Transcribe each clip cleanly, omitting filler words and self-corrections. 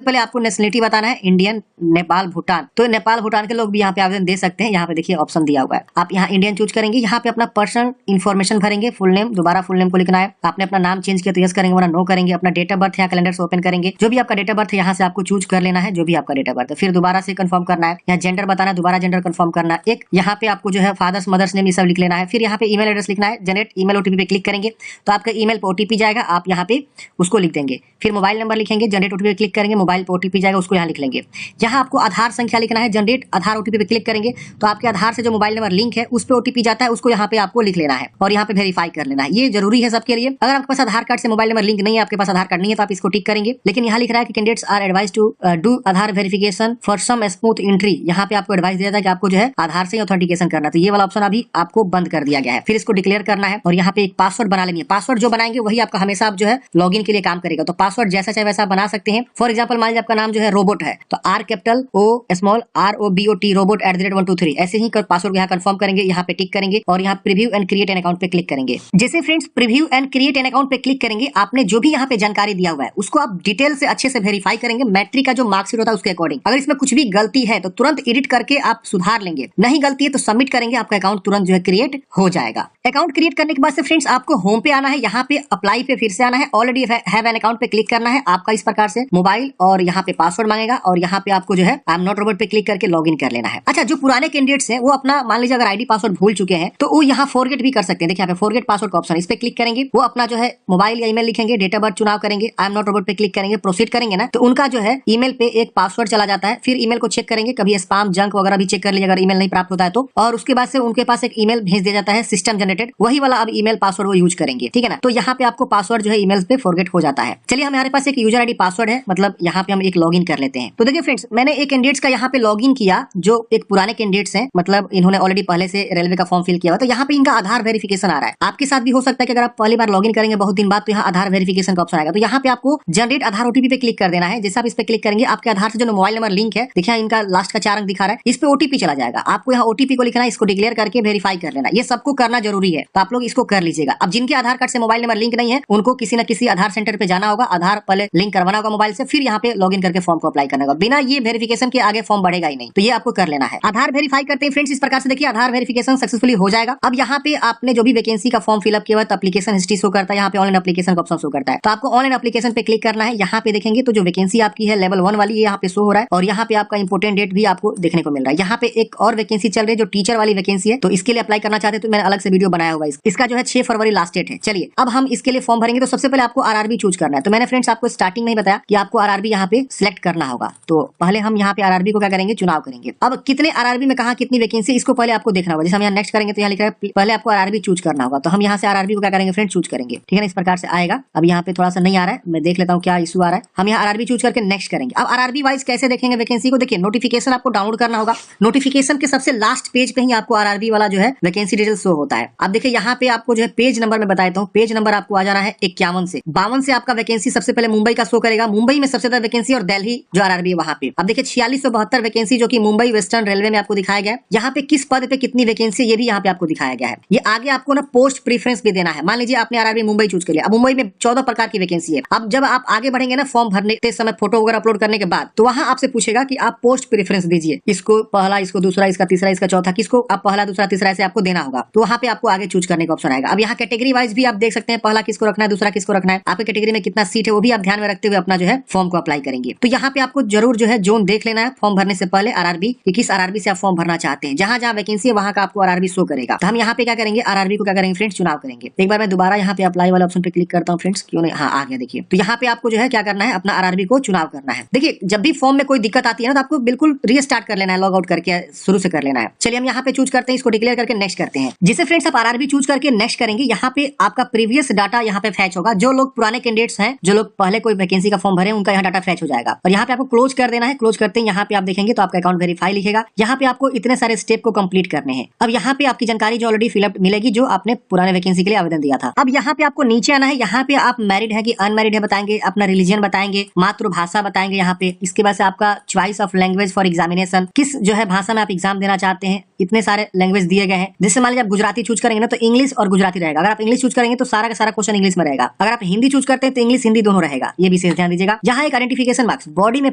पहले आपको नेशनलिटी बताना है, इंडियन, नेपाल, भूटान। तो नेपाल भूटान के लोग भी यहाँ पे आवेदन दे सकते हैं। यहाँ पे देखिए ऑप्शन दिया हुआ है, आप यहाँ इंडियन चूज करेंगे। यहाँ पे अपना पर्सनल इन्फॉर्मेशन भरेंगे, फुल नेम, दोबारा फुल नेम को लिखना है। आपने अपना नाम चेंज किया तो यस करेंगे, वरना नो करेंगे। अपना डेट ऑफ बर्थ यहाँ कैलेंडर से ओपन करेंगे, जो भी आपका डेट ऑफ बर्थ है यहाँ से आपको चूज कर लेना है, जो भी आपका डेट ऑफ बर्थ है। फिर दोबारा से कंफर्म करना है, यहाँ जेंडर बताना है, दोबारा जेंडर कंफर्म करना है। एक यहाँ पे आपको जो है फादर्स मदर्स नेम ये सब लिख लेना है। फिर यहाँ पे ईमेल एड्रेस लिखना है, जनरेट ईमेल ओटीपी पे क्लिक करेंगे तो आपका ईमेल पे ओटीपी जाएगा, आप यहाँ पे उसको लिख देंगे। फिर मोबाइल नंबर लिखेंगे, जनरेट ओटीपी पे क्लिक करेंगे, मोबाइल पे ओटीपी जाएगा, उसको यहाँ लिख लेंगे। यहाँ आपको आधार संख्या लिखना है, जनरेट आधार ओटीपी पे क्लिक करेंगे तो आपके आधार से जो मोबाइल नंबर लिंक है उस पे ओटीपी जाता है, उसको यहाँ पे आपको लिख लेना है और यहाँ पे वेरीफाई कर लेना है। ये जरूरी है सबके लिए। अगर आपके पास आधार कार्ड से मोबाइल नंबर लिंक नहीं है, आपके पास आधार कार्ड नहीं है, तो आप इसको टिक करेंगे। लेकिन यहाँ लिख रहा है कि candidates are advise to do Aadhaar verification for some smooth entry. यहाँ पे आपको एडवाइस दिया था कि आपको जो है आधार से ऑथेंटिकेशन करना, तो ये वाला ऑप्शन अभी आपको बंद कर दिया गया है। फिर इसको डिक्लेयर करना है और यहाँ पे एक पासवर्ड बना लेंगे। पासवर्ड जो बनाएंगे वही आपका हमेशा आप जो है लॉगिन के लिए काम करेगा। तो पासवर्ड जैसा चाहे वैसा बना सकते हैं। फॉर एग्जाम्पल मान लीजिए आपका नाम जो है रोबोट है, तो are capital O small ROBOT robot @123 ऐसे ही पासवर्ड यहाँ कंफर्म करेंगे, यहाँ पे टिक करेंगे और यहाँ preview and create an account पे क्लिक करेंगे। जैसे friends preview and create an account पे क्लिक करेंगे, आपने जो भी यहाँ पे जानकारी दिया हुआ है उसको आप डिटेल से अच्छे से वेरीफाई करेंगे, मैट्रिक का जो मार्कशीट होता है उसके अकॉर्डिंग। अगर इसमें कुछ भी गलती है तो तुरंत एडिट करके आप सुधार लेंगे, नहीं गलती है तो सबमिट करेंगे, आपका अकाउंट तुरंत जो है क्रिएट हो जाएगा। अकाउंट क्रिएट करने के बाद से फ्रेंड्स आपको होम पे आना है, यहाँ पे अप्लाई पे फिर से आना है, ऑलरेडी हैव एन अकाउंट पे क्लिक करना है। आपका इस प्रकार से मोबाइल और यहाँ पे पासवर्ड मांगेगा और यहाँ पे आपको जो है आई एम नॉट रोबोट पे क्लिक करके लॉगिन कर लेना है। अच्छा, जो पुराने कैंडिडेट्स हैं वो अपना मान लीजिए अगर आईडी पासवर्ड भूल चुके हैं तो वो यहाँ फॉरगेट भी कर सकते हैं। देखिए यहाँ पे फॉरगेट पासवर्ड का ऑप्शन, इस पे क्लिक करेंगे, वो अपना जो है मोबाइल या ईमेल लिखेंगे, डेट ऑफ बर्थ चुनाव करेंगे, आई एम नॉट रोबोट पे क्लिक करेंगे, प्रोसीड करेंगे ना, तो उनका जो है ईमेल पे एक पासवर्ड चला जाता है। फिर ईमेल को चेक करेंगे, कभी स्पैम जंक वगैरह भी चेक कर लीजिए अगर ईमेल नहीं प्राप्त होता है तो। और उसके बाद से उनके पास एक ईमेल भेज दिया जाता है सिस्टम जनरेटेड, वही वाला अब ईमेल पासवर्ड वो यूज करेंगे, ठीक है ना। तो यहाँ पे आपको पासवर्ड जो है ईमेल पे फॉरगेट हो जाता है। चलिए हमारे पास एक यूजर आईडी पासवर्ड है, मतलब यहाँ पे हम एक लॉगिन कर लेते हैं। तो देखिए फ्रेंड्स मैंने एक कैंडिडेट्स का यहाँ पे लॉगिन किया, जो एक पुराने कैंडिडेट्स हैं, मतलब इन्होंने ऑलरेडी पहले से रेलवे का फॉर्म फिल किया हुआ, तो यहाँ पे इनका आधार वेरिफिकेशन आ रहा है। आपके साथ भी हो सकता है कि अगर आप पहली बार लॉगिन करेंगे बहुत दिन बाद तो यहाँ आधार वेरिफिकेशन का ऑप्शन आएगा। तो यहाँ पे आपको जनरेट आधार ओटीपी पे क्लिक कर देना है। जैसे आप इस पे क्लिक करेंगे, आपके आधार से जो मोबाइल नंबर लिंक है, देखिए इनका लास्ट का 4 अंक दिखा रहा है, इस पे ओटीपी चला जाएगा। आपको यहाँ ओटीपी को लिखना है, इसको डिक्लेयर करके वेरीफाई कर लेना। ये सबको करना जरूरी है, तो आप लोग इसको कर लीजिएगा। अब जिनके आधार कार्ड से मोबाइल नंबर लिंक नहीं है, उनको किसी न किसी आधार सेंटर पे जाना होगा, आधार पहले लिंक करवाना होगा मोबाइल से, फिर यहाँ पे लॉगिन करके फॉर्म को अप्लाई करना होगा। बिना ये वेरिफिकेशन के आगे फॉर्म बढ़ेगा ही नहीं, तो ये आपको कर लेना है। आधार वेरीफाई करते हैं फ्रेंड्स इस प्रकार से, देखिए आधार वेरिफिकेशन सक्सेसफुली हो जाएगा। अब यहाँ पे आपने जो भी वैकेंसी का फॉर्म फिलअप किया हुआ है तो एप्लीकेशन हिस्ट्री शो करता है, यहाँ पे ऑनलाइन एप्लीकेशन का ऑप्शन शो करता है। तो आपको ऑनलाइन एप्लीकेशन पे क्लिक करना है। यहाँ पे देखेंगे तो जो वैकेंसी आपकी है लेवल 1 वाली, ये यहाँ पे शो हो रहा है और यहाँ पे आपका इंपोर्टेंट डेट भी आपको देखने को मिल रहा है। यहाँ पे एक और वैकेंसी चल रही है जो टीचर वाली वैकेंसी है, तो इसके लिए अप्लाई करना चाहते हैं तो मैंने अलग से वीडियो बनाया हुआ है। इसका जो है 6 फरवरी लास्ट डेट है। चलिए अब हम इसके लिए फॉर्म भरेंगे, तो सबसे पहले आपको आरआरबी चूज करना है। तो मैंने फ्रेंड्स आपको स्टार्टिंग में ही बताया कि आपको आरआरबी यहाँ पे सिलेक्ट करना होगा। तो पहले हम यहाँ पे आरआरबी को क्या करेंगे, चुनाव करेंगे। अब कितने आरआरबी में कहा कितनी वैकेंसी, इसको पहले आपको देखना होगा। जैसे हम यहाँ नेक्स्ट करेंगे तो यहाँ लिख रहा है पहले आपको आरआरबी चूज करना होगा, तो हम यहाँ से आरआरबी को क्या करेंगे फ्रेंड, चूज करेंगे, ठीक है ना। इस प्रकार से आएगा। अब यहाँ पे थोड़ा सा नहीं आ रहा है, मैं देख लेता हूँ क्या इशू आ रहा है। हम यहाँ आरआरबी चूज करके नेक्स्ट करेंगे। अब आरआरबी वाइज कैसे देखेंगे वैकेंसी को, देखिए नोटिफिकेशन आपको डाउनलोड करना होगा। नोटिफिकेशन के सबसे लास्ट पेज पे ही आपको आरआरबी वाला जो है वैकेंसी डिटेल शो होता है। अब देखिए यहाँ पे आपको जो है पेज नंबर में बताता हूँ, पेज नंबर आपको आ जाना है 51 से 52 से आपका वैकेंसी सबसे पहले मुंबई का शो करेगा। मुंबई में सबसे ज्यादा वैकेंसी और दिल्ली जो आरआरबी है वहाँ पे। अब देखिए 4672 वैकेंसी जो कि मुंबई वेस्टर्न रेलवे में आपको दिखाया गया है। यहाँ पे किस पद पे कितनी वैकेंसी ये भी यहाँ पे आपको दिखाया गया है। ये आगे आपको ना पोस्ट प्रेफरेंस भी देना है। मान लीजिए आपने आरआरबी मुंबई चूज कर लिया, अब मुंबई में 14 प्रकार की वैकेंसी है। अब जब आप आगे बढ़ेंगे ना फॉर्म भरने के समय फोटो वगैरह अपलोड करने के बाद, तो वहाँ आपसे पूछेगा कि आप पोस्ट प्रेफरेंस दीजिए, इसको पहला, इसको दूसरा, इसका तीसरा, इसका चौथा, किसको आप पहला दूसरा तीसरा ऐसे आपको देना होगा। तो वहाँ पे आपको आगे चूज करने का ऑप्शन आएगा। अब यहाँ कैटेगरी वाइज भी आप देख सकते हैं, पहला किसको रखना है, दूसरा किसको रखना है, आपके कैटेगरी में कितना सीट है वो भी आप ध्यान में रखते हुए अपना जो है फॉर्म को अप्लाई करेंगे। तो यहाँ पे आपको जरूर जो है जोन देख लेना है फॉर्म भरने से पहले आरआरबी, कि किस आरआरबी से आप फॉर्म भरना चाहते हैं। जहाँ जहाँ वैकेंसी है वहाँ का आपको आरआरबी शो करेगा। तो हम यहाँ पे क्या करेंगे, आरआरबी को क्या करेंगे फ्रेंड्स, चुनाव करेंगे। एक बार मैं दोबारा यहाँ पे अप्लाई वाला ऑप्शन पे क्लिक करता हूँ फ्रेंड्स, क्यों नहीं, हाँ आ गया। देखिए तो यहाँ पे आपको जो है क्या करना है, अपना आरआरबी को चुनाव करना है। देखिए जब भी फॉर्म में कोई दिक्कत आती है ना तो आपको बिल्कुल रीस्टार्ट कर लेना है, लॉग आउट करके शुरू से कर लेना है। चलिए हम यहाँ पे चूज करते हैं, इसको डिक्लेयर करके नेक्स्ट करते हैं। जिसे फ्रेंड्स आप आरआरबी चूज करके नेक्स्ट करेंगे, यहाँ पे आपका प्रीवियस डाटा यहाँ पे फैच होगा। जो लोग पुराने कैंडिडेट्स हैं, जो लोग पहले कोई वैकेंसी का फॉर्म भरे, उनका यहाँ डाटा फैच हो जाएगा। और यहाँ पे आपको क्लोज कर देना है। क्लोज करते हैं यहाँ पे आप देखेंगे तो आपका अकाउंट वेरीफाई लिखेगा। यहाँ पे आपको इतने सारे स्टेप को कंप्लीट करने हैं। अब यहाँ पे आपकी जानकारी जो ऑलरेडी फिलअप मिलेगी, जो आपने पुराने वैकेंसी के लिए आवेदन दिया था। अब यहाँ पे आपको नीचे आना है। यहाँ पे आप मैरिड है कि अनमैरिड है बताएंगे, अपना रिलीजन बताएंगे, मातृभाषा बताएंगे यहाँ पे। इसके बाद से आपका choice of language for examination, किस जो है भाषा में आप एग्जाम देना चाहते हैं, इतने सारे लैंग्वेज दिए गए हैं। जैसे मान लीजिए आप गुजराती चूज करेंगे ना तो इंग्लिश और गुजराती रहेगा। अगर आप इंग्लिश चूज करेंगे तो सारा का सारा क्वेश्चन इंग्लिश में रहेगा। अगर आप हिंदी चूज करते हैं तो इंग्लिश हिंदी दोनों रहेगा। ये विशेष ध्यान दीजिएगा। यहाँ एक आइडेंटिफिकेशन मार्क्स, बॉडी में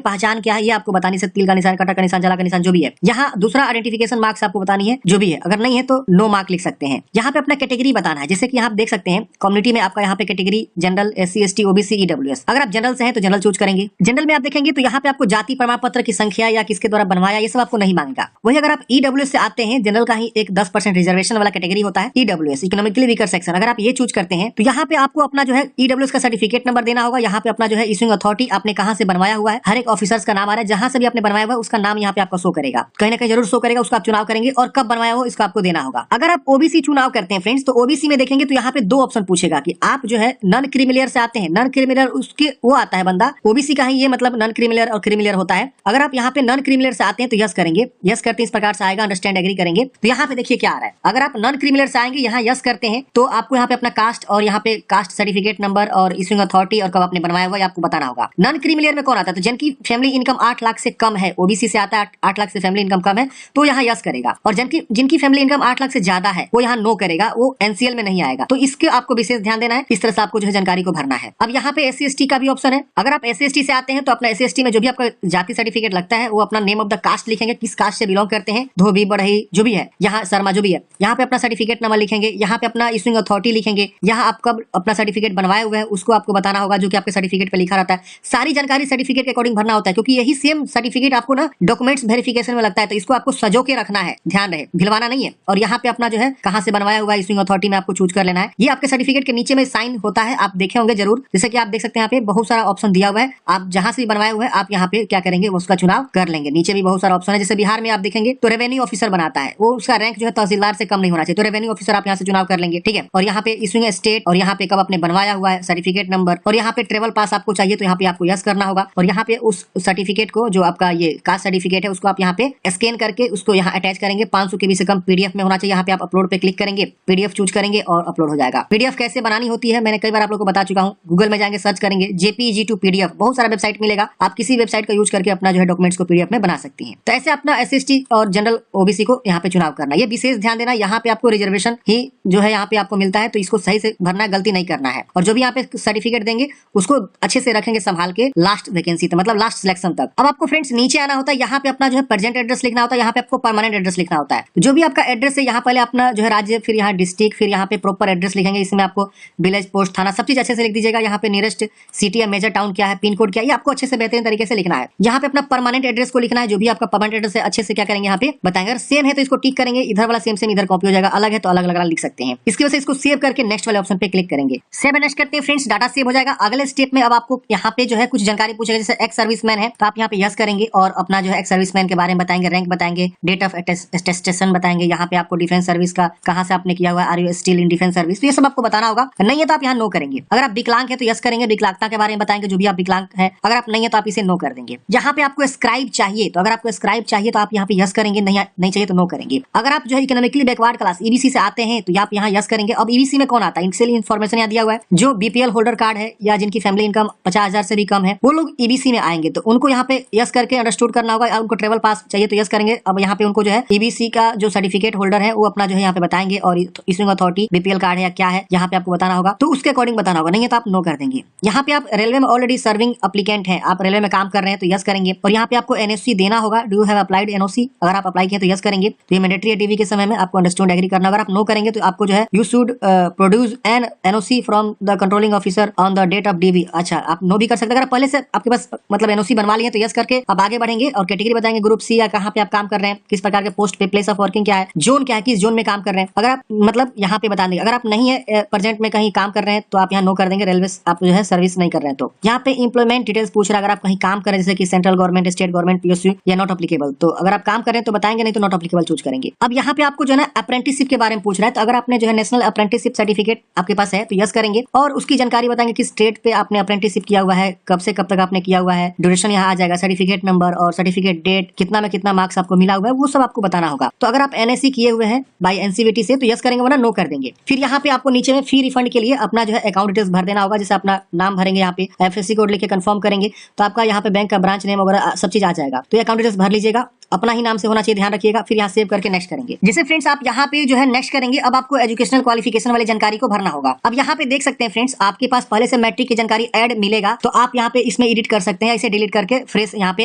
पहचान क्या है ये आपको बतानी है, तिल का निशान, कटा का निशान, जला का निशान जो भी है। यहाँ दूसरा आइडेंटिफिकेशन मार्क्स आपको बतानी है जो भी है, अगर नहीं है तो नो मार्क लिख सकते हैं। यहाँ पे अपना कैटेगरी बताना है, जैसे कि यहाँ आप देख सकते हैं कम्युनिटी में आपका यहाँ पे category general, SC ST OBC EWS। अगर आप जनरल से हैं तो जनरल चूज करेंगे। जनरल में आप देखेंगे तो यहाँ पे आपको जाति प्रमाण पत्र की संख्या या किसके द्वारा बनवाया ये सब आपको नहीं मांगेगा। वही अगर आप EWS से आते हैं, जनरल का ही एक 10% रिजर्वेशन वाला कैटेगरी होता है EWS, इकोनॉमिकली वीकर सेक्शन। अगर आप ये चूज करते हैं तो यहाँ पे आपको अपना जो है EWS का सर्टिफिकेट नंबर देना होगा। यहाँ पे अपना जो है इशूइंग अथॉरिटी आपने कहाँ से बनवाया हुआ है, हर एक ऑफिसर्स का नाम आ रहा है, जहां से भी आपने बनवाया हुआ है उसका नाम यहाँ पे आपको शो करेगा, कहीं ना कहीं जरूर शो करेगा। उसका आप चुनाव करेंगे और कब बनवाया हो इसका आपको देना होगा। अगर आप OBC चुनाव करते हैं फ्रेंड्स तो OBC में देखेंगे तो यहाँ पे 2 ऑप्शन पूछेगा कि आप जो है नॉन क्रिमिलियर से आते हैं। नॉन क्रिमिलियर उसके वो आता है बंदा, OBC का ही ये मतलब नॉन क्रिमिलियर और क्रिमिलियर होता है। अगर आप यहाँ पे नॉन क्रिमिलियर से आते हैं तो यस करेंगे। यस करते इस प्रकार से आएगा, अंडरस्टैंड एग्री करेंगे। तो यहाँ पे देखिए क्या आ रहा है, अगर आप नॉन क्रिमिलियर से आएंगे यहाँ यस करते हैं तो आपको यहाँ पे अपना कास्ट और यहाँ पे कास्ट सर्टिफिकेट नंबर और इशूइंग अथॉरिटी और कब आपने बनवाया हुआ है आपको बताना होगा। नॉन क्रिमिलियर में कौन आता है तो जिनकी फैमिली इनकम 8 लाख से कम है, OBC से आता है 8 लाख से फैमिली इनकम कम है तो यहाँ यस करेगा। और जिनकी फैमिली इनकम 8 लाख से ज्यादा है वो यहाँ नो करेगा, वो NCL में नहीं आएगा। तो इसके आपको विशेष ध्यान देना है, इस तरह से आपको जो है जानकारी को भरना है। अब यहाँ पे SC ST का भी ऑप्शन है। अगर आप SC ST से आते हैं तो अपना SC ST में जो भी आपका जाति सर्टिफिकेट लगता है वो अपना नेम ऑफ द कास्ट लिखेंगे, किस कास्ट से बिलोंग करते हैं, धोबी बढ़ई जो भी है, यहाँ शर्मा जो भी है, यहाँ पे अपना सर्टिफिकेट नंबर लिखेंगे, यहाँ पे अपना इशूइंग अथॉरिटी लिखेंगे, यहाँ आप कब अपना सर्टिफिकेट बनवाए हुए हैं उसको आपको बताना होगा जो कि आपके सर्टिफिकेट पे लिखा रहता है। सारी जानकारी सर्टिफिकेट के अकॉर्डिंग भरना होता है, क्योंकि यही सेम सर्टिफिकेट आपको ना डॉक्यूमेंट्स वेरिफिकेशन में लगता है, तो इसको आपको सजो के रखना है, ध्यान रहे भिलवाना नहीं है। और यहाँ पे अपना जो है कहाँ से बनवाया हुआ है इशूइंग अथॉरिटी में आपको चूज कर लेना है। ये आपके सर्टिफिकेट के नीचे में साइन होता है, आप देखे होंगे जरूर। जैसे कि आप देख सकते हैं यहाँ पे बहुत सारा ऑप्शन दिया हुआ है, आप जहां से भी बनवाए हुए हैं आप यहाँ पे क्या करेंगे उसका चुनाव कर लेंगे। नीचे भी बहुत सारा ऑप्शन है, जैसे बिहार में आप देखेंगे तो रेवेन्यू ऑफिसर बनाता है, वो उसका रैंक जो है तहसीलदार से कम नहीं होना चाहिए, तो रेवेन्यू ऑफिसर आप यहाँ से चुनाव कर लेंगे, ठीक है। और यहाँ पे इशूइंग स्टेट और यहाँ पे कब आपने बनवाया हुआ है सर्टिफिकेट नंबर, और यहाँ पे ट्रेवल पास आपको चाहिए तो यहाँ पे आपको यस करना होगा। और यहाँ पे उस सर्टिफिकेट को जो आपका ये कास्ट सर्टिफिकेट है उसको आप यहाँ पे स्कैन करके उसको यहाँ अटैच करेंगे। 500 KB से कम PDF में होना चाहिए। यहाँ पे आप अपलोड पे क्लिक करेंगे, PDF चूज करेंगे और अपलोड हो जाएगा। PDF कैसे बनानी होती है मैंने कई बार आप लोगों को बता चुका हूँ। गूगल में जाएंगे, सर्च करेंगे JPEG to PDF, बहुत सारा वेबसाइट मिलेगा, आप किसी वेबसाइट का यूज करके अपना जो है डॉक्यूमेंट्स को PDF में बना सकती हैं। तो ऐसे अपना SC ST और जनरल OBC को यहाँ पे चुनाव करना, ये विशेष ध्यान देना। यहाँ पे आपको रिजर्वेशन ही जो है यहाँ पे आपको मिलता है, तो इसको सही से भरना, गलती नहीं करना है। और जो भी यहाँ पे सर्टिफिकेट देंगे उसको अच्छे से रखेंगे संभाल के लास्ट वैकेंसी तक, मतलब लास्ट सिलेक्शन तक। अब आपको फ्रेंड्स नीचे आना होता है, यहाँ पे अपना जो है प्रेजेंट एड्रेस लिखना होता है, यहाँ पे आपको परमानेंट एड्रेस लिखना होता है। तो जो भी आपका एड्रेस है यहाँ पहले अपना जो है राज्य, फिर यहाँ डिस्ट्रिक्ट, फिर यहाँ पे प्रॉपर एड्रेस लिखेंगे। इसमें आपको विलेज, पोस्ट, थाना सब चीज अच्छे से लिख दीजिएगा। यहाँ पे नियरेस्ट सिटी या मेजर टाउन क्या है, पिन कोड क्या है, ये आपको अच्छे से बेहतरीन तरीके से लिखना है। यहाँ पे अपना परमानेंट एड्रेस को लिखना है, जो भी आपका परमानेंट एड्रेस है अच्छे से क्या करेंगे यहाँ पे बताएंगे। अगर सेम है तो इसको टिक करेंगे, इधर वाला सेम इधर कॉपी हो जाएगा, अलग है तो अलग अलग लिख सकते हैं। इसकी वजह से इसको सेव करके नेक्स्ट वाले ऑप्शन पे क्लिक करेंगे। सेव एंड नेक्स्ट करते हैं फ्रेंड्स, डाटा सेव हो जाएगा। अगले स्टेप में अब आपको यहाँ पे जो है कुछ जानकारी पूछेगा, जैसे एक्स सर्विसमैन है तो आप यहाँ पे यस करेंगे और अपना जो है एक्स सर्विसमैन के बारे में बताएंगे, रैंक बताएंगे, डेट ऑफ अटेस्टेशन बताएंगे, यहाँ पे आपको डिफेंस सर्विस का कहाँ से आपने किया हुआ है, are you still in defence service, तो ये सब आपको बताना होगा। नहीं है तो आप यहाँ नो करेंगे। अगर आप विकलांग है तो यस करेंगे, विकलांगता के बारे में बताएंगे, जो भी आप विकलांग है। अगर आप नहीं है तो आप इसे नो कर देंगे। यहाँ पे आपको स्क्राइब चाहिए तो अगर आपको स्क्राइब चाहिए तो आप यहाँ पे यस करेंगे, नहीं चाहिए तो नो करेंगे। अगर आप जो है इकोनॉमिकली बैकवर्ड क्लास EBC से आते हैं तो आप यहाँ यस करेंगे। अब EBC में कौन आता है, इनसे इन्फॉर्मेशन यहाँ दिया हुआ है, जो BPL होल्डर कार्ड है या जिनकी फैमिली इनकम 50,000 से भी कम है वो लोग EBC में आएंगे, तो उनको यहाँ पे यस करके अंडरस्टूड करना होगा। उनको ट्रेवल पास चाहिए तो यस करेंगे। अब यहाँ पे उनको जो है EBC का जो सर्टिफिकेट होल्डर है वो अपना जो है यहाँ पे बताएंगे, और इशूइंग अथॉरिटी BPL कार्ड है या क्या है यहाँ पे आपको बताना होगा, तो उसके अकॉर्डिंग बताना होगा। नहीं है तो आप नो कर देंगे। यहाँ पे आप रेलवे में ऑलरेडी सर्विंग अप्लीकेंट है, आप रेलवे में काम कर रहे हैं तो यस करेंगे। और यहाँ पे आपको NOC देना होगा, do you have applied NOC, अगर आप अप्लाई किए तो यस करेंगे। तो ये मैंडेटरी है DV के समय में, आपको अंडरस्टूड एग्री करना। अगर आप नो करेंगे तो आपको जो है you should produce an NOC from the controlling officer on the date of DV। अच्छा, आप नो भी कर सकते हैं। अगर पहले से आपके पास मतलब NOC बनवा लिए तो यस करके अब आगे बढ़ेंगे और कैटेगरी बताएंगे, ग्रुप C या कहाँ पे आप काम कर रहे हैं, किस प्रकार के पोस्ट पे, प्लेस ऑफ वर्किंग क्या है, जोन क्या है, किस जोन में काम कर रहे हैं। अगर आप मतलब यहाँ पे बता देंगे। अगर आप नहीं है प्रेजेंट में कहीं काम कर रहे हैं तो आप यहाँ नो कर देंगे, रेलवे आप जो है सर्विस नहीं कर रहे हैं। तो यहाँ पे इंप्लॉयमेंट डिटेल्स पूछ रहा है, अगर आप कहीं काम कर रहे हैं जैसे कि central government, state government, PSU या नॉट अप्लीकेबल, तो अगर आप काम कर रहे हैं तो बताएंगे, नहीं तो नॉट अप्लीकेबल चूज करेंगे। अब यहाँ पे आपको जो है ना अप्रेंटिसशिप के बारे में पूछ रहा है, तो अगर आपने जो है नेशनल अप्रेंटिसशिप सर्टिफिकेट आपके पास है तो यस करेंगे और उसकी जानकारी बताएंगे किस स्टेट पे आपने अप्रेंटिसशिप किया हुआ है, कब से कब तक आपने किया हुआ है, ड्यूरेशन यहाँ आ जाएगा, सर्टिफिकेट नंबर और सर्टिफिकेट डेट, कितना में कितना मार्क्स आपको मिला हुआ है, वो सब आपको बताना होगा। तो अगर आप NSE किए हुए हैं बाय NCVT से तो यस करेंगे, वरना नो कर देंगे। फिर यहाँ पे आपको नीचे में फी रिफंड के लिए अपना जो है अकाउंट डिटेल्स भर देना होगा, जैसे अपना नाम भरेंगे, यहाँ पे FSC कोड लेके कंफर्म करेंगे तो आपका यहाँ पे बैंक का ब्रांच नेम वगैरह सब चीज आ जाएगा। तो ये अकाउंट डिटेल्स भर लीजिएगा। अपना ही नाम से होना चाहिए, ध्यान रखिएगा। फिर यहाँ सेव करके नेक्स्ट करेंगे। जैसे फ्रेंड्स आप यहाँ पे जो है नेक्स्ट करेंगे, अब आपको एजुकेशनल क्वालिफिकेशन वाली जानकारी को भरना होगा। अब यहाँ पे देख सकते हैं फ्रेंड्स, आपके पास पहले से मैट्रिक की जानकारी ऐड मिलेगा, तो आप यहाँ पे इसमें एडिट कर सकते हैं, इसे डिलीट करके फ्रेश यहाँ पे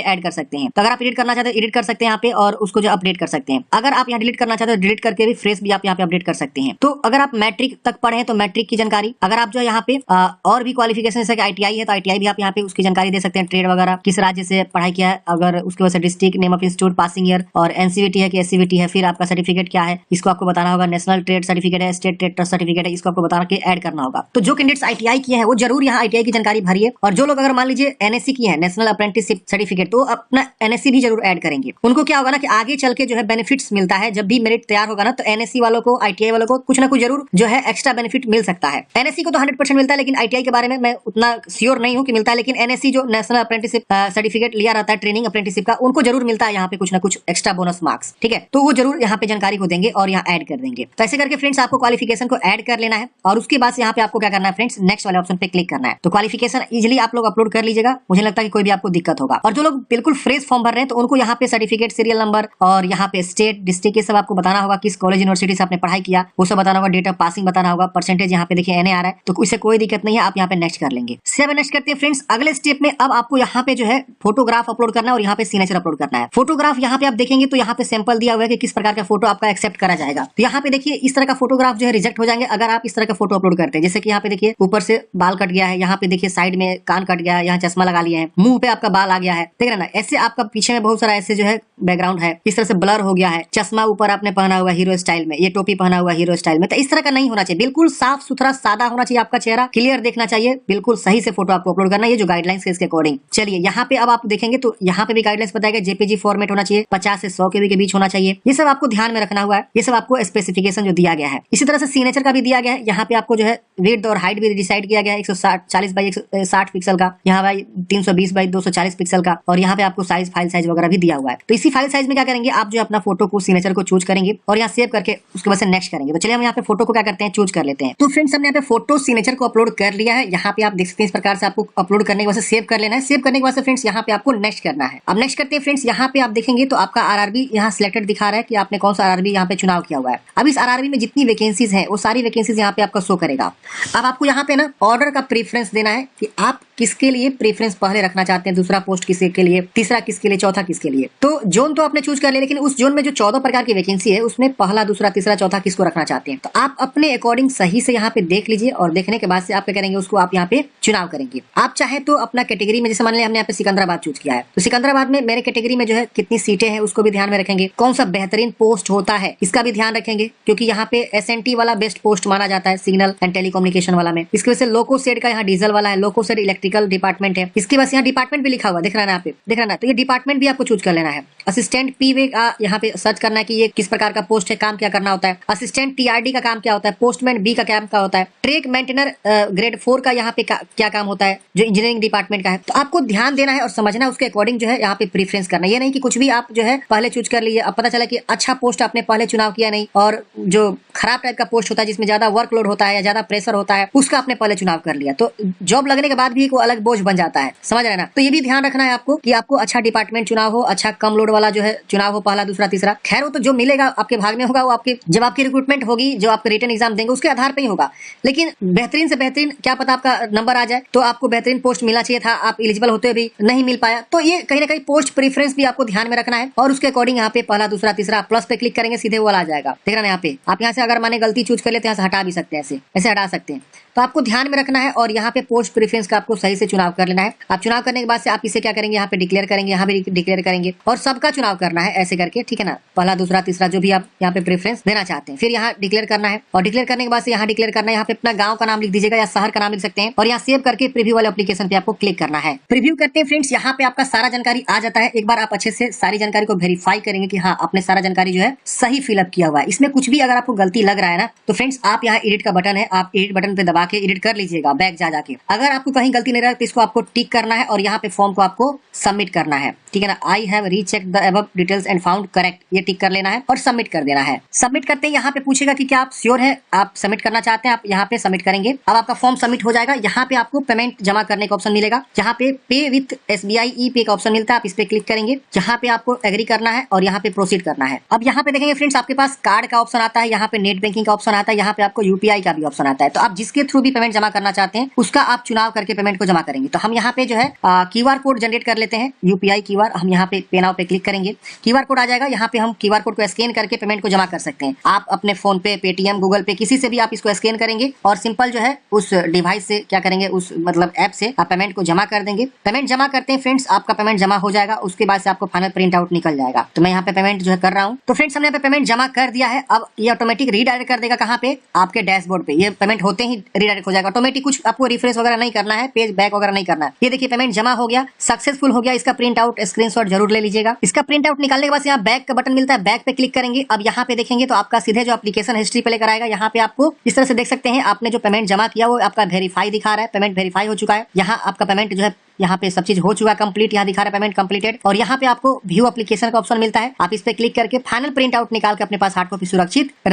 ऐड कर सकते हैं। तो अगर आप एडिट करना चाहते हैं एडिट कर सकते हैं यहाँ पे, और उसको जो अपडेट कर सकते हैं। अगर आप यहाँ डिलीट करना चाहते हैं डिलीट करके भी फ्रेश भी आप यहाँ पे अपडेट कर सकते हैं। तो अगर आप मैट्रिक तक पढ़े हैं तो मैट्रिक की जानकारी, अगर आप जो यहाँ पे और भी क्वालिफिकेशन जैसे ITI है तो ITI भी आप यहाँ पे उसकी जानकारी दे सकते हैं, ट्रेड वगैरह किस राज्य से पढ़ाई किया है, अगर उसके वजह से district, name of institute, passing year, और NCVT है कि SCVT है, फिर आपका सर्टिफिकेट क्या है इसको आपको बताना होगा, नेशनल ट्रेड सर्टिफिकेट है, स्टेट ट्रेड सर्टिफिकेट है, इसको आपको बता के ऐड करना होगा। तो जो कैंडिडेट्स ITI किए हैं वो जरूर यहाँ ITI की जानकारी भरिए, और जो लोग अगर मान लीजिए NSC की है, नेशनल अप्रेंटिसशिप सर्टिफिकेट, तो अपना NSC भी जरूर ऐड करेंगे। उनको क्या होगा ना कि आगे चल के जो है बेनिफिट्स मिलता है, जब भी मेरिट तैयार होगा ना तो NSC वालों को, ITI वालों को कुछ ना कुछ जरूर जो है एक्स्ट्रा बेनिफिट मिल सकता है। NSC को तो 100% मिलता है, लेकिन ITI के बारे में मैं उतना श्योर नहीं हूँ कि मिलता है, लेकिन NSC जो नेशनल अप्रेंटिसशिप सर्टिफिकेट लिया रहता है ट्रेनिंग अप्रेंटिसशिप का, उनको जरूर मिलता है यहाँ पे कुछ ना कुछ एक्स्ट्रा बोनस मार्क्स, ठीक है। तो वो जरूर यहाँ पे जानकारी को देंगे और यहाँ ऐड कर देंगे। तो ऐसे करके फ्रेंड्स आपको क्वालिफिकेशन को ऐड कर लेना है, और उसके बाद यहाँ पे आपको क्या करना है फ्रेंड्स, नेक्स्ट वाले ऑप्शन पे क्लिक करना है। तो क्वालिफिकेशन इजीली आप लोग अपलोड कर लीजिएगा, मुझे लगता है कि कोई भी आपको दिक्कत होगा। और जो लोग बिल्कुल फ्रेश फॉर्म भर रहे हैं तो उनको यहाँ पे सर्टिफिकेट, सीरियल नंबर, और यहाँ पे स्टेट, डिस्ट्रिक्ट, ये सब आपको बताना होगा, किस कॉलेज यूनिवर्सिटी से आपने पढ़ाई किया वो सब बताना होगा, डेट ऑफ पासिंग बताना होगा, परसेंटेज यहाँ पे देखिए NA आ रहा है, तो इससे कोई दिक्कत नहीं है, आप यहाँ पे नेक्स्ट कर लेंगे। सेव नेक्स्ट करते हैं फ्रेंड्स। अगले स्टेप में अब आपको यहाँ पे जो है फोटोग्राफ अपलोड करना है और यहाँ पे सिग्नेचर अपलोड करना है। फोटोग्राफ यहाँ पे आप देखेंगे तो यहाँ पे सैंपल दिया हुआ है कि किस प्रकार का फोटो आपका एक्सेप्ट करा जाएगा। तो यहाँ पे देखिए इस तरह का फोटोग्राफ जो है रिजेक्ट हो जाएंगे अगर आप इस तरह का फोटो अपलोड करते हैं। जैसे कि यहाँ पे देखिए ऊपर से बाल कट गया है, यहाँ पे देखिए साइड में कान कट गया है, यहाँ चश्मा लगा लिया है, मुंह पे आपका बाल आ गया है, देख रहे ना, ऐसे आपका पीछे में बहुत सारा ऐसे जो है बैकग्राउंड है, इस तरह से ब्लर हो गया है, चश्मा ऊपर आपने पहना हुआ हीरो स्टाइल में, ये टोपी पहना हुआ हीरो स्टाइल में, तो इस तरह का नहीं होना चाहिए। बिल्कुल साफ सुथरा सादा होना चाहिए, आपका चेहरा क्लियर देखना चाहिए, बिल्कुल सही से फोटो आपको अपलोड करना है, ये जो गाइडलाइंस है इसके अकॉर्डिंग। चलिए यहाँ पे अब आप देखेंगे तो यहाँ पे भी गाइडलाइंस बताएगा, JPG फॉर्मेट होना चाहिए, 50 से 100 KB के बीच होना चाहिए, ये सब आपको ध्यान में रखना हुआ है, ये सब आपको स्पेसिफिकेशन जो दिया गया है। इसी तरह से सिग्नेचर का भी दिया गया है, यहाँ पे आपको जो है विड्थ और हाइट भी डिसाइड किया गया है, 140 बाई 160 पिक्सल का, यहाँ बाई 320 बाई 240 पिक्सल का, और यहाँ पे आपको साइज, फाइल साइज वगैरह भी दिया हुआ है। तो इसी फाइल साइज में क्या करेंगे, आप जो अपना फोटो को, सिग्नेचर को चूज करेंगे और यहाँ सेव करके उसके बाद से नेक्स्ट करेंगे। तो चलिए हम यहाँ पे फोटो को क्या करते हैं, चूज कर लेते हैं। तो फ्रेंड्स हमने यहाँ पे फोटो सिग्नेचर को अपलोड कर लिया है, यहाँ पे आप देख सकते हैं इस प्रकार से आपको अपलोड करने के बाद सेव कर लेना है। सेव करने के बाद फ्रेंड्स यहाँ पे आपको नेक्स्ट करना है। अब नेक्स्ट करते हैं फ्रेंड्स, यहाँ पे आप देखेंगे तो आपका RRB यहाँ सिलेक्टेड दिखा रहा है कि आपने कौन सा RRB यहाँ पे चुनाव किया हुआ है। अब इस RRB में जितनी वैकेंसीज है वो सारी वैकेंसीज यहाँ पे आपका शो करेगा। अब आपको यहाँ पे ना ऑर्डर का प्रेफरेंस देना है कि आप किसके लिए प्रेफरेंस पहले रखना चाहते हैं, दूसरा पोस्ट किसके लिए, तीसरा किसके लिए, चौथा किसके लिए। तो जोन तो आपने चूज कर लिया, लेकिन उस जोन में जो 14 प्रकार की वैकेंसी है उसमें पहला, दूसरा, तीसरा, चौथा किसको रखना चाहते हैं। तो आप अपने अकॉर्डिंग सही से यहाँ पे देख लीजिए, और देखने के बाद से आप क्या करेंगे, उसको आप यहाँ पे चुनाव करेंगे। आप चाहे तो अपना कैटेगरी में, जैसे मान लिया हमने यहाँ पे सिकंदराबाद चूज किया है, तो सिकंदराबाद में मेरे कैटेगरी में जो है कितनी सीटें हैं उसको भी ध्यान में रखेंगे, कौन सा बेहतरीन पोस्ट होता है इसका भी ध्यान रखेंगे, क्योंकि यहाँ पे SNT वाला बेस्ट पोस्ट माना जाता है, सिग्नल एंड टेलीकम्युनिकेशन वाला में। इसकी वजह से लोको सेड का यहाँ डीजल वाला है, लोको सेड इलेक्ट्रिकल डिपार्टमेंट है, इसके बाद यहाँ डिपार्टमेंट भी लिखा हुआ दिख रहा है ना, यहाँ पे दिख रहा है ना, तो ये डिपार्टमेंट भी आपको चूज कर लेना है। असिस्टेंट PV यहाँ पे सर्च करना है कि ये किस प्रकार का पोस्ट है, काम क्या करना होता है। असिस्टेंट TRD का काम क्या होता है, पोस्टमैन B का काम क्या होता है, ट्रैक मेंटेनर ग्रेड 4 का यहाँ पे क्या काम होता है, जो इंजीनियरिंग डिपार्टमेंट का है। तो आपको ध्यान देना है और समझना है, उसके अकॉर्डिंग जो है यहाँ पे प्रीफरेंस करना है। ये नहीं कि कुछ भी आप जो है पहले चूज कर लिए, अब पता चला कि अच्छा पोस्ट आपने पहले चुनाव किया नहीं, और जो खराब टाइप का पोस्ट होता है जिसमें ज्यादा वर्कलोड होता है या ज्यादा प्रेशर होता है उसका आपने पहले चुनाव कर लिया, तो जॉब लगने के बाद भी एक अलग बोझ बन जाता है, समझ रहे ना। तो ये भी ध्यान रखना है आपको कि आपको अच्छा डिपार्टमेंट चुनाव हो, अच्छा कम लोड वाला जो है चुनाव हो, पहला, दूसरा, तीसरा। खैर वो तो जो मिलेगा आपके भाग में होगा, वो आपके जब आपकी रिक्रूटमेंट होगी, जो आपके रिटन एग्जाम देंगे उसके आधार पर ही होगा। लेकिन बेहतरीन से बेहतरीन क्या पता आपका नंबर आ जाए, तो आपको बेहतरीन पोस्ट मिलना चाहिए था, आप एलिजिबल होते हुए भी नहीं मिल पाया, तो ये कहीं ना कहीं पोस्ट प्रेफरेंस भी आपको ध्यान में रखना है, और उसके अकॉर्डिंग यहाँ पे पहला, दूसरा, तीसरा प्लस पे क्लिक करेंगे, सीधे वो वाला आ जाएगा। देख रहे हैं यहाँ पे आप यहाँ से अगर माने गलती चूज कर लेते हैं, यहाँ से हटा भी सकते हैं, ऐसे हटा सकते हैं। तो आपको ध्यान में रखना है, और यहाँ पे पोस्ट प्रेफरेंस का आपको सही से चुनाव कर लेना है। आप चुनाव करने के बाद से आप इसे क्या करेंगे, यहाँ पे डिक्लेयर करेंगे, यहाँ पे डिक्लेयर करेंगे, और सबका चुनाव करना है ऐसे करके, ठीक है ना, पहला, दूसरा, तीसरा जो भी आप यहाँ पे प्रेफरेंस देना चाहते हैं। फिर यहाँ डिक्लेयर करना है, और डिक्लेयर करने के बाद से यहाँ डिक्लेयर करना है, यहाँ पे अपना गाँव का नाम लिख दीजिएगा या शहर का नाम लिख सकते हैं, और यहाँ सेव करके प्रीव्यू वाले एप्लीकेशन पे आपको क्लिक करना है। प्रीव्यू करते हैं फ्रेंड्स, यहाँ पे आपका सारा जानकारी आ जाता है। एक बार आप अच्छे से सारी जानकारी को वेरीफाई करेंगे कि हाँ आपने सारा जानकारी जो है सही फिलअप किया हुआ है। इसमें कुछ भी अगर आपको गलती लग रहा है ना, तो फ्रेंड्स आप यहाँ एडिट का बटन है, आप एडिट बटन पे दबा के एडिट कर लीजिएगा, बैक जाके। अगर आपको कहीं गलती इन एरर, इसको आपको टिक करना है और यहाँ पे फॉर्म को आपको सबमिट करना है, ठीक है ना। I have recheck the above details and found correct, ये टिक कर लेना है और सबमिट कर देना है। सबमिट करते ही यहाँ पे पूछेगा कि क्या आप श्योर है, आप सबमिट करना चाहते हैं, आप यहाँ पे सबमिट करेंगे। अब आपका फॉर्म सबमिट हो जाएगा। यहाँ पे आपको पेमेंट जमा करने का ऑप्शन मिलेगा, जहाँ पे पे विथ SBI ई पे का ऑप्शन मिलता है, आप इस पे क्लिक करेंगे। यहाँ पे आपको एग्री करना है और यहाँ पे प्रोसीड करना है। अब यहाँ पे देखेंगे फ्रेंड्स, आपके पास कार्ड का ऑप्शन आता है, यहाँ पे नेट बैंकिंग का ऑप्शन आता है, यहाँ पे आपको UPI का भी ऑप्शन आता है। तो आप जिसके थ्रू भी पेमेंट जमा करना चाहते हैं उसका आप चुनाव करके पेमेंट को जमा करेंगे। तो हम यहाँ पे जो है QR कोड जनरेट कर लेते हैं, UPI QR। हम यहाँ पे पे नाउ पे क्लिक करेंगे, QR कोड आ जाएगा। यहाँ पे हम QR कोड को स्कैन करके पेमेंट को जमा कर सकते हैं। आप अपने फोन पे, पेटीएम, गूगल पे, किसी से भी आप इसको स्कैन करेंगे और सिंपल जो है उस डिवाइस से क्या करेंगे, उस मतलब ऐप से आप पेमेंट को जमा कर देंगे। पेमेंट जमा करते हैं फ्रेंड्स, आपका पेमेंट जमा हो जाएगा। उसके बाद से आपको फाइनल प्रिंट आउट निकल जाएगा। तो मैं यहाँ पे पेमेंट जो है कर रहा हूँ। तो फ्रेंड्स हमने यहाँ पे पेमेंट जमा कर दिया है। अब ये ऑटोमेटिक रीडायरेक्ट कर देगा कहाँ पे, आपके डैशबोर्ड पे। ये पेमेंट होते ही रीडायरेक्ट हो जाएगा ऑटोमेटिक, कुछ आपको रिफ्रेश वगैरह नहीं करना है, पेज बैक वगैरह नहीं करना है। ये देखिए पेमेंट जमा हो गया, सक्सेसफुल हो गया। इसका प्रिंट आउट स्क्रीनशॉट जरूर ले लीजिएगा। इसका प्रिंट आउट निकालने के बाद यहाँ बैक का बटन मिलता है, बैक पे क्लिक करेंगे। अब यहाँ पे देखेंगे तो आपका सीधे जो एप्लीकेशन हिस्ट्री पे लेकर आएगा। यहाँ पे आपको इस तरह से देख सकते हैं, आपने जो पेमेंट जमा किया वो आपका वेरीफाई दिखा रहा है, पेमेंट वेरीफाई हो चुका है। यहाँ आपका पेमेंट जो है, यहाँ पे सब चीज हो चुका है कंप्लीट, यहाँ दिखा रहा है पेमेंट कंप्लीटेड। और यहाँ पे आपको व्यू एप्लीकेशन का ऑप्शन मिलता है, आप इस पे क्लिक करके फाइनल प्रिंट आउट निकाल के अपने पास हार्ड कॉपी सुरक्षित रख